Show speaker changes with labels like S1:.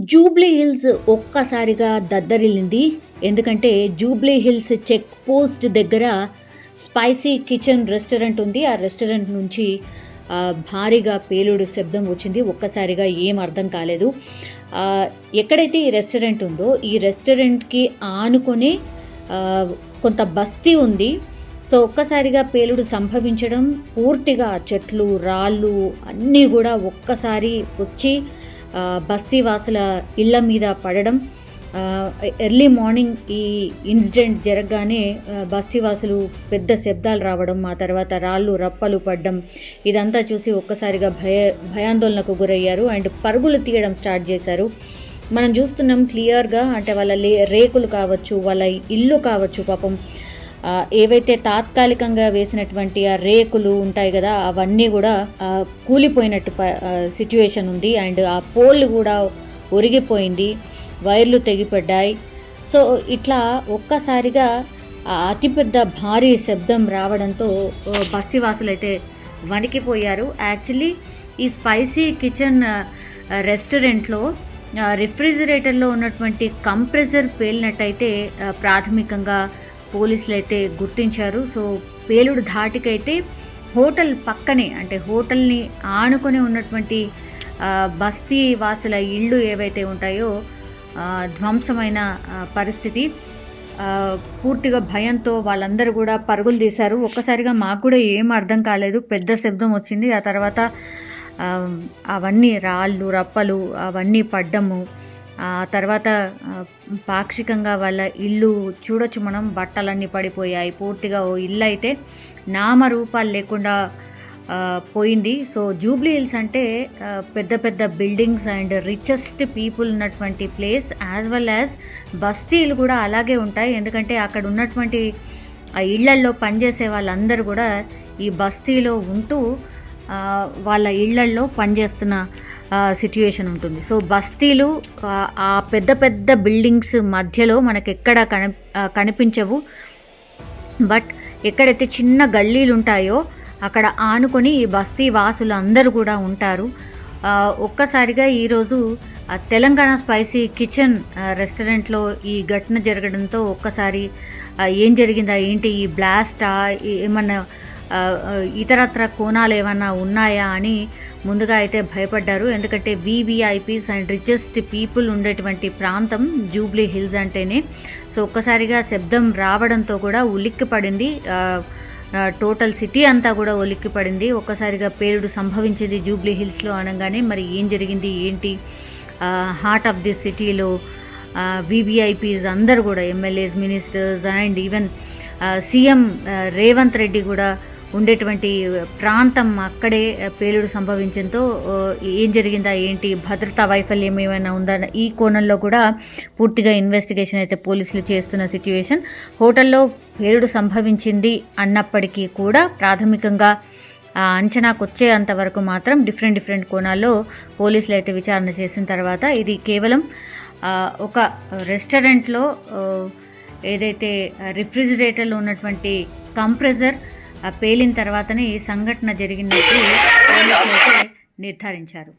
S1: Jubilee hills ఒక్కసారిగా దద్దరిల్లింది. ఎందుకంటే Jubilee hills check post దగ్గర స్పైసీ కిచెన్ రెస్టారెంట్ ఉంది. ఆ రెస్టారెంట్ నుంచి భారీగా పేలుడు శబ్దం వచ్చింది. ఒక్కసారిగా ఏం అర్థం కాలేదు. ఎక్కడైతే ఈ రెస్టారెంట్ ఉందో ఈ రెస్టారెంట్కి ఆనుకొని కొంత బస్తీ ఉంది. సో ఒక్కసారిగా పేలుడు సంభవించడం, పూర్తిగా చెట్లు రాళ్ళు అన్నీ కూడా ఒక్కసారి వచ్చి బస్తీవాసుల ఇళ్ల మీద పడడం. ఎర్లీ మార్నింగ్ ఈ ఇన్సిడెంట్ జరగగానే బస్తీవాసులు పెద్ద శబ్దాలు రావడం, ఆ తర్వాత రాళ్ళు రప్పలు పడడం, ఇదంతా చూసి ఒక్కసారిగా భయాందోళనకు గురయ్యారు అండ్ పరుగులు తీయడం స్టార్ట్ చేశారు. మనం చూస్తున్నాం క్లియర్గా. అంటే వాళ్ళ రేకులు కావచ్చు, వాళ్ళ ఇల్లు కావచ్చు, పాపం ఏవైతే తాత్కాలికంగా వేసినటువంటి ఆ రేకులు ఉంటాయి కదా, అవన్నీ కూడా కూలిపోయినట్టు సిచ్యువేషన్ ఉంది. అండ్ ఆ పోల్ కూడా ఒరిగిపోయింది, వైర్లు తెగిపడ్డాయి. సో ఇట్లా ఒక్కసారిగా అతిపెద్ద భారీ శబ్దం రావడంతో బస్తీవాసులు అయితే వణికిపోయారు. యాక్చువల్లీ ఈ స్పైసీ కిచెన్ రెస్టారెంట్లో రిఫ్రిజిరేటర్లో ఉన్నటువంటి కంప్రెసర్ పేలినట్టయితే ప్రాథమికంగా పోలీసులు అయితే గుర్తించారు. సో పేలుడు ధాటికైతే హోటల్ పక్కనే, అంటే హోటల్ని ఆనుకొని ఉన్నటువంటి బస్తీ వాసుల ఇళ్ళు ఏవైతే ఉంటాయో ధ్వంసమైన పరిస్థితి. పూర్తిగా భయంతో వాళ్ళందరూ కూడా పరుగులు తీశారు. ఒక్కసారిగా మాకు కూడా ఏం అర్థం కాలేదు, పెద్ద శబ్దం వచ్చింది. ఆ తర్వాత అవన్నీ రాళ్ళు రప్పలు అవన్నీ పడ్డము. ఆ తర్వాత పాక్షికంగా వాళ్ళ ఇల్లు చూడొచ్చు మనం, బట్టలన్నీ పడిపోయాయి. పూర్తిగా ఓ ఇల్లు అయితే నామరూపాలు లేకుండా పోయింది. సో జూబ్లీ హిల్స్ అంటే పెద్ద పెద్ద బిల్డింగ్స్ అండ్ రిచెస్ట్ పీపుల్ ఉన్నటువంటి ప్లేస్, యాజ్ వెల్ యాజ్ బస్తీలు కూడా అలాగే ఉంటాయి. ఎందుకంటే అక్కడ ఉన్నటువంటి ఆ ఇళ్లల్లో పనిచేసే వాళ్ళందరూ కూడా ఈ బస్తీలో ఉంటూ వాళ్ళ ఇళ్లల్లో పనిచేస్తున్న సిట్యుయేషన్ ఉంటుంది. సో బస్తీలు ఆ పెద్ద పెద్ద బిల్డింగ్స్ మధ్యలో మనకు ఎక్కడ కనిపించవు. బట్ ఎక్కడైతే చిన్న గల్లీలు ఉంటాయో అక్కడ ఆనుకొని ఈ బస్తీ వాసులు అందరూ కూడా ఉంటారు. ఒక్కసారిగా ఈరోజు తెలంగాణ స్పైసీ కిచెన్ రెస్టారెంట్లో ఈ ఘటన జరగడంతో ఒక్కసారి ఏం జరిగిందా ఏంటి, ఈ బ్లాస్టా, ఏమన్నా ఇతరత్ర కోణాలు ఏమన్నా ఉన్నాయా అని ముందుగా అయితే భయపడ్డారు. ఎందుకంటే వివిఐపీస్ అండ్ రిచెస్ట్ పీపుల్ ఉండేటువంటి ప్రాంతం జూబ్లీ హిల్స్ అంటేనే. సో ఒక్కసారిగా శబ్దం రావడంతో కూడా ఉలిక్కి పడింది, టోటల్ సిటీ అంతా కూడా ఉలిక్కి పడింది. ఒక్కసారిగా పేలుడు సంభవించింది జూబ్లీ హిల్స్లో అనగానే మరి ఏం జరిగింది ఏంటి, హార్ట్ ఆఫ్ ది సిటీలో వివిఐపీస్ అందరూ కూడా, MLAs, ministers and even CM Revanth Reddy కూడా ఉండేటువంటి ప్రాంతం అక్కడే పేలుడు సంభవించడంతో ఏం జరిగిందా ఏంటి, భద్రతా వైఫల్యం ఏమైనా ఉందా, ఈ కోణంలో కూడా పూర్తిగా ఇన్వెస్టిగేషన్ అయితే పోలీసులు చేస్తున్న సిచ్యువేషన్. హోటల్లో పేలుడు సంభవించింది అన్నప్పటికీ కూడా ప్రాథమికంగా అంచనాకు వచ్చేంతవరకు మాత్రం డిఫరెంట్ కోణాల్లో పోలీసులు అయితే విచారణ చేసిన తర్వాత ఇది కేవలం ఒక రెస్టారెంట్లో ఏదైతే రిఫ్రిజిరేటర్లో ఉన్నటువంటి కంప్రెసర్ పేలిన తర్వాతనే ఈ సంఘటన జరిగినట్లు పోలీసులు అయితే నిర్ధారించారు.